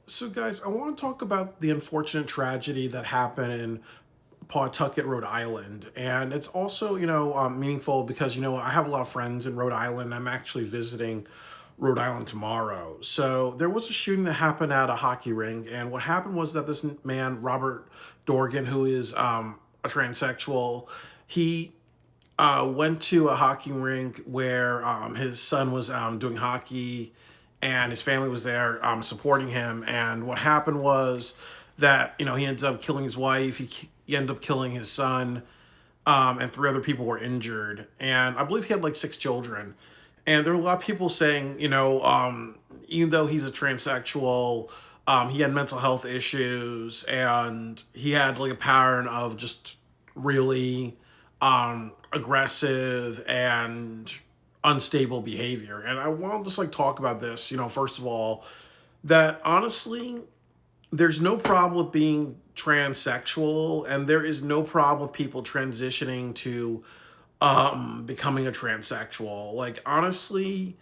So, guys, I want to talk about the unfortunate tragedy that happened in Pawtucket, Rhode Island. And it's also, meaningful because, I have a lot of friends in Rhode Island. I'm actually visiting Rhode Island tomorrow. So, there was a shooting that happened at a hockey rink. And what happened was that this man, Robert Dorgan, who is a transsexual, he went to a hockey rink where his son was doing hockey, and his family was there supporting him. And what happened was that he ended up killing his wife. He ended up killing his son, and three other people were injured. And I believe he had like six children. And there were a lot of people saying, even though he's a transsexual, he had mental health issues, and he had like a pattern of just really aggressive and unstable behavior. And I want to just like talk about this, first of all, that honestly, there's no problem with being transsexual, and there is no problem with people transitioning to becoming a transsexual. Like, honestly,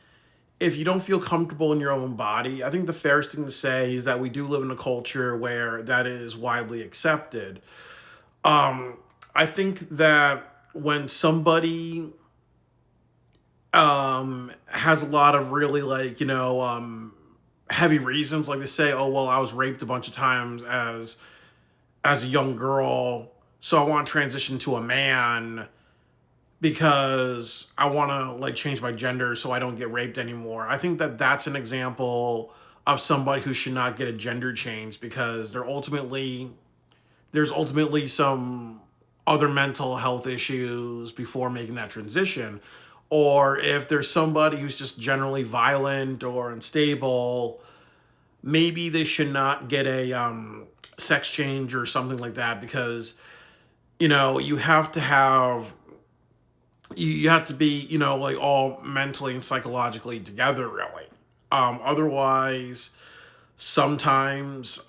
if you don't feel comfortable in your own body, I think the fairest thing to say is that we do live in a culture where that is widely accepted. I think that when somebody has a lot of really like heavy reasons, like they say, oh well, I was raped a bunch of times as a young girl, so I want to transition to a man because I want to like change my gender so I don't get raped anymore. I think that that's an example of somebody who should not get a gender change because there's ultimately some other mental health issues before making that transition. Or if there's somebody who's just generally violent or unstable, maybe they should not get a sex change or something like that because you have to have you have to be like all mentally and psychologically together really. Otherwise, sometimes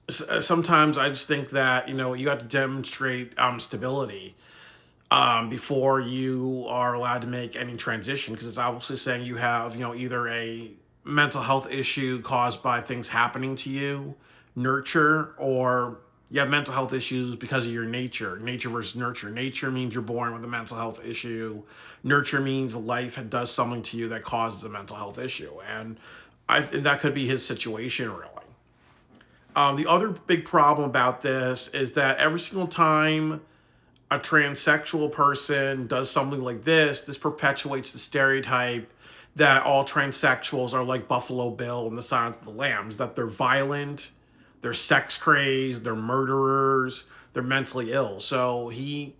sometimes I just think that you have to demonstrate stability before you are allowed to make any transition because it's obviously saying you have either a mental health issue caused by things happening to you, nurture, or you have mental health issues because of your nature versus nurture. Nature means you're born with a mental health issue. Nurture means life does something to you that causes a mental health issue, and that could be his situation really. The other big problem about this is that every single time a transsexual person does something like this perpetuates the stereotype that all transsexuals are like Buffalo Bill and the Silence of the Lambs, that they're violent, they're sex crazed, they're murderers, they're mentally ill. So he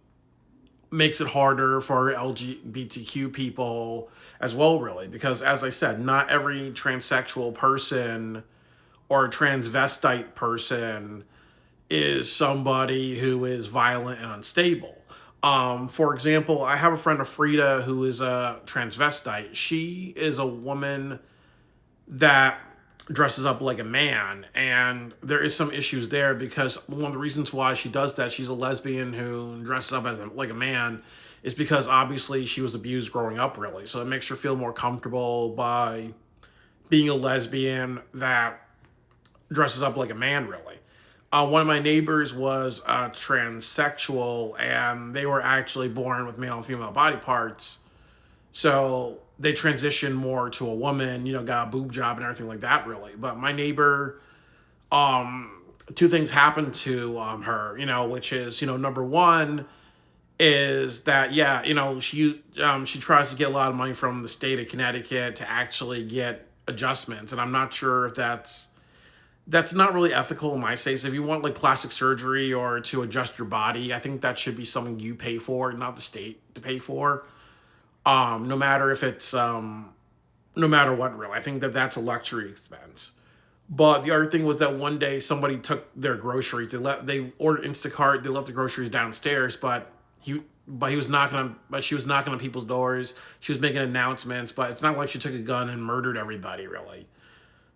makes it harder for LGBTQ people as well, really, because as I said, not every transsexual person or transvestite person is somebody who is violent and unstable. For example, I have a friend of Frida who is a transvestite. She is a woman that dresses up like a man, and there is some issues there because one of the reasons why she does that, she's a lesbian who dresses up like a man, is because obviously she was abused growing up, really. So it makes her feel more comfortable by being a lesbian that dresses up like a man, really. One of my neighbors was transsexual, and they were actually born with male and female body parts. So they transitioned more to a woman, got a boob job and everything like that, really. But my neighbor, two things happened to her, which is, number one is that, yeah, she tries to get a lot of money from the state of Connecticut to actually get adjustments. And I'm not sure if that's not really ethical in my sense. If you want like plastic surgery or to adjust your body, I think that should be something you pay for, not the state to pay for. No matter if it's no matter what, really. I think that that's a luxury expense. But the other thing was that one day somebody took their groceries. They ordered Instacart. They left the groceries downstairs, but he was knocking on but she was knocking on people's doors. She was making announcements, but it's not like she took a gun and murdered everybody, really.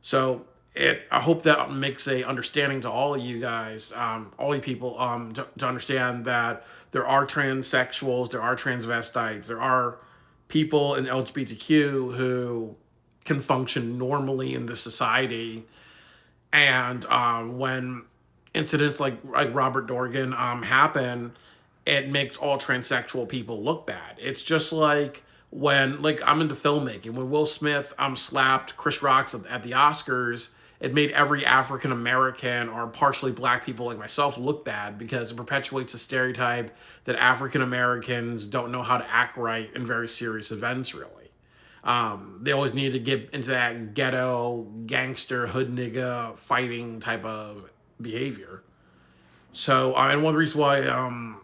So I hope that makes a understanding to all of you guys, all you people, to understand that there are transsexuals, there are transvestites, there are people in LGBTQ who can function normally in this society, And when incidents like Robert Dorgan happen, it makes all transsexual people look bad. It's just like when, like, I'm into filmmaking. When Will Smith slapped Chris Rock at the Oscars, it made every African American or partially black people like myself look bad because it perpetuates the stereotype that African Americans don't know how to act right in very serious events, really. They always need to get into that ghetto, gangster, hood nigga fighting type of behavior. So, and one of the reasons why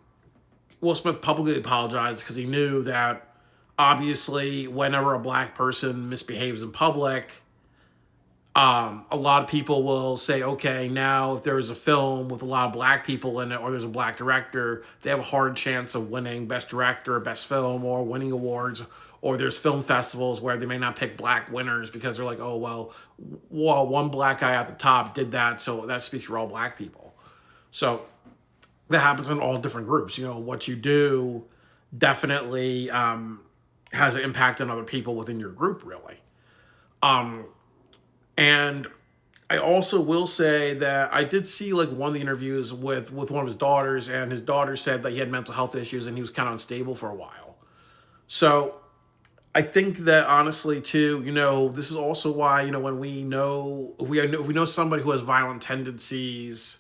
Will Smith publicly apologized because he knew that obviously whenever a black person misbehaves in public, a lot of people will say, okay, now if there's a film with a lot of black people in it or there's a black director, they have a hard chance of winning best director or best film or winning awards. Or there's film festivals where they may not pick black winners because they're like, oh, well, one black guy at the top did that, so that speaks for all black people. So that happens in all different groups. You know, what you do definitely has an impact on other people within your group, really. And I also will say that I did see like one of the interviews with one of his daughters, and his daughter said that he had mental health issues and he was kind of unstable for a while. So I think that honestly too, you know, this is also why, you know, when we know somebody who has violent tendencies,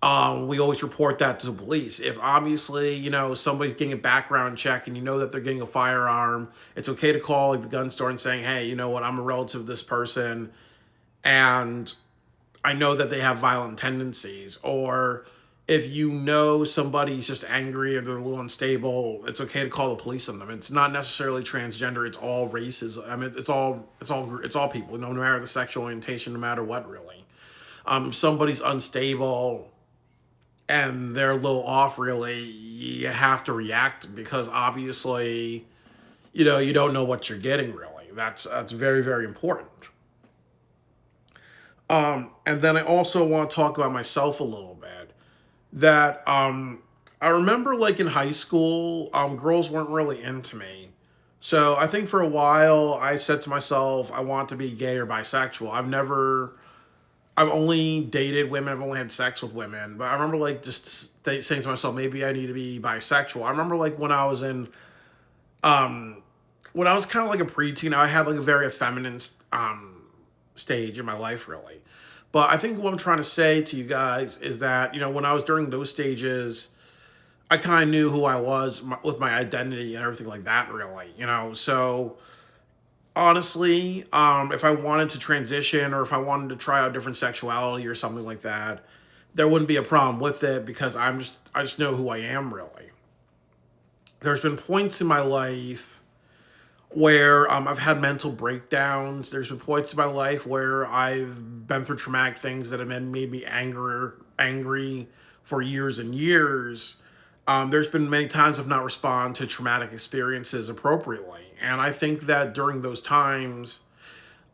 we always report that to the police. If obviously, you know, somebody's getting a background check and you know that they're getting a firearm, it's okay to call like the gun store and saying, hey, you know what, I'm a relative of this person and I know that they have violent tendencies. Or if you know somebody's just angry or they're a little unstable, it's okay to call the police on them. It's not necessarily transgender, it's all races. I mean, it's all people, you know, no matter the sexual orientation, no matter what, really. If somebody's unstable and they're a little off, really, you have to react because obviously, you know, you don't know what you're getting, really. That's very, very important. And then I also want to talk about myself a little bit. That I remember, like in high school, girls weren't really into me. So I think for a while I said to myself, I want to be gay or bisexual. I've only dated women. I've only had sex with women. But I remember like just saying to myself, maybe I need to be bisexual. I remember like when I was kind of like a preteen, I had like a very effeminate stage in my life, really. But I think what I'm trying to say to you guys is that, you know, when I was during those stages, I kind of knew who I was with my identity and everything like that, really, you know. So honestly, if I wanted to transition or if I wanted to try out different sexuality or something like that, there wouldn't be a problem with it because I just know who I am, really. There's been points in my life where I've had mental breakdowns. There's been points in my life where I've been through traumatic things that have made me angry for years and years. There's been many times I've not responded to traumatic experiences appropriately. And I think that during those times,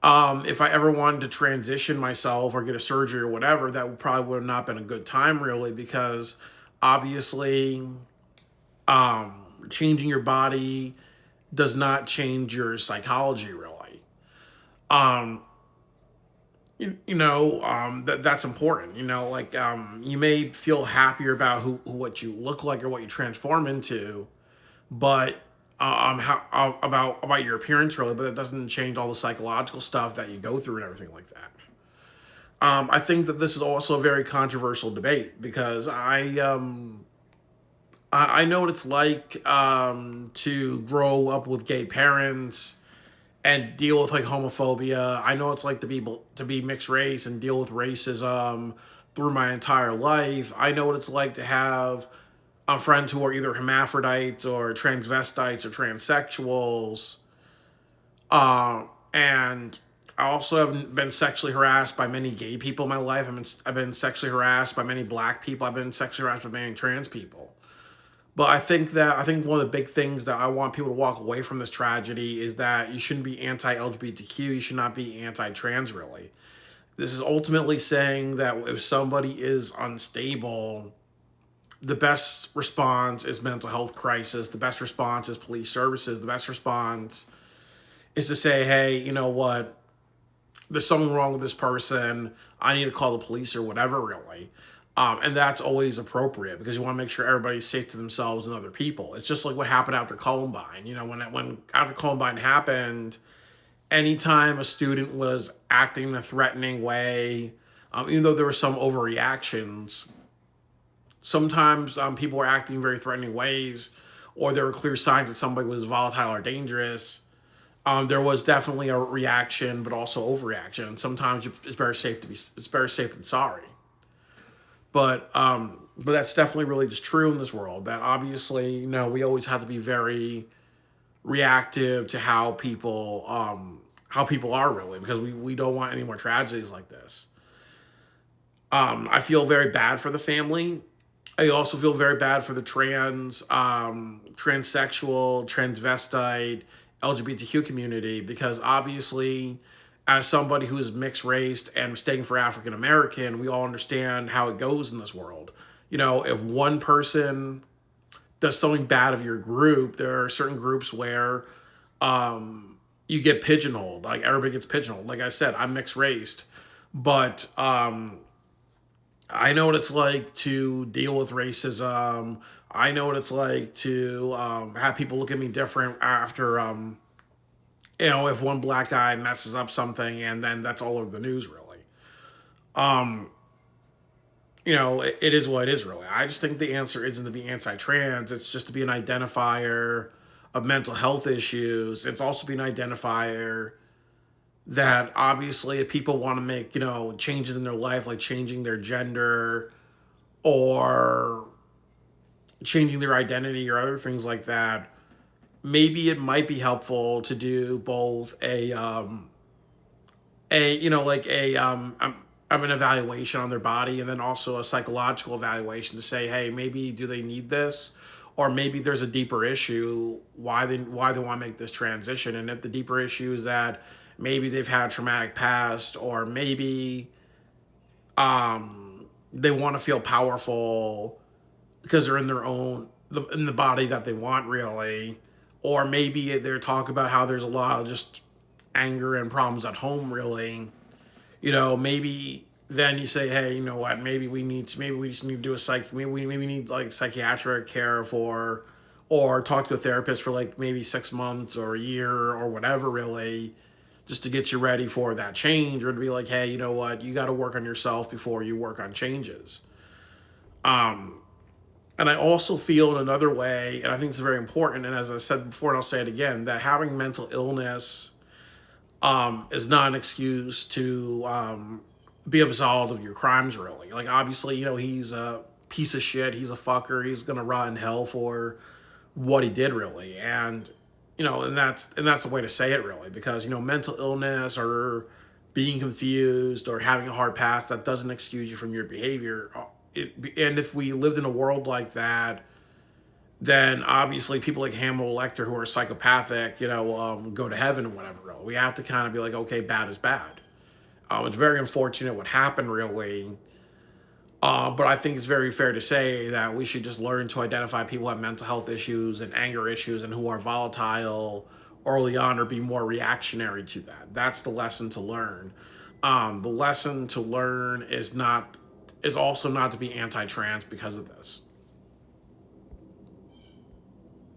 if I ever wanted to transition myself or get a surgery or whatever, that would have not been a good time, really, because obviously changing your body does not change your psychology, really. Um, that's important. You know, like you may feel happier about what you look like or what you transform into, but about your appearance, really. But it doesn't change all the psychological stuff that you go through and everything like that. I think that this is also a very controversial debate because I know what it's like to grow up with gay parents and deal with like homophobia. I know it's like to be mixed race and deal with racism through my entire life. I know what it's like to have friends who are either hermaphrodites or transvestites or transsexuals. And I also have been sexually harassed by many gay people in my life. I've been sexually harassed by many black people. I've been sexually harassed by many trans people. But I think one of the big things that I want people to walk away from this tragedy is that you shouldn't be anti-LGBTQ. You should not be anti-trans, really. This is ultimately saying that if somebody is unstable, the best response is mental health crisis. The best response is police services. The best response is to say, hey, you know what? there's something wrong with this person. I need to call the police or whatever, really. And that's always appropriate because you want to make sure everybody's safe to themselves and other people. It's just like what happened after Columbine. You know, when after Columbine happened, anytime a student was acting in a threatening way, even though there were some overreactions, sometimes people were acting in very threatening ways, or there were clear signs that somebody was volatile or dangerous. There was definitely a reaction, but also overreaction. And sometimes it's better safe than sorry. But that's definitely really just true in this world. That obviously, we always have to be very reactive to how people are really, because we don't want any more tragedies like this. I feel very bad for the family. I also feel very bad for the transsexual, transvestite, LGBTQ community, because obviously, as somebody who is mixed race and mistaken for African American, we all understand how it goes in this world. If one person does something bad of your group, there are certain groups where you get pigeonholed. Like everybody gets pigeonholed. Like I said, I'm mixed raced, but I know what it's like to deal with racism. I know what it's like to have people look at me different after, if one black guy messes up something, and then that's all over the news, really. Um, it is what it is, really. I just think the answer isn't to be anti-trans. It's just to be an identifier of mental health issues. It's also be an identifier that obviously if people want to make, changes in their life, like changing their gender or changing their identity or other things like that, maybe it might be helpful to do both an evaluation on their body, and then also a psychological evaluation to say, hey, maybe do they need this, or maybe there's a deeper issue why they want to make this transition. And if the deeper issue is that maybe they've had a traumatic past, or maybe they want to feel powerful because they're in the body that they want, really. Or maybe they're talking about how there's a lot of just anger and problems at home, really. Maybe then you say, hey, you know what, maybe we just need to do maybe we need like psychiatric care or talk to a therapist for like maybe 6 months or a year or whatever, really, just to get you ready for that change, or to be like, hey, you know what, you got to work on yourself before you work on changes. And I also feel in another way, and I think it's very important, and as I said before, and I'll say it again, that having mental illness is not an excuse to be absolved of your crimes, really. Like, obviously, he's a piece of shit, he's a fucker, he's going to rot in hell for what he did, really. And, and that's the way to say it, really, because, mental illness or being confused or having a hard past, that doesn't excuse you from your behavior. And if we lived in a world like that, then obviously people like Hannibal Lecter, who are psychopathic, go to heaven and whatever. We have to kind of be like, okay, bad is bad. It's very unfortunate what happened, really. But I think it's very fair to say that we should just learn to identify people who have mental health issues and anger issues and who are volatile early on, or be more reactionary to that. That's the lesson to learn. The lesson to learn is also not to be anti-trans because of this.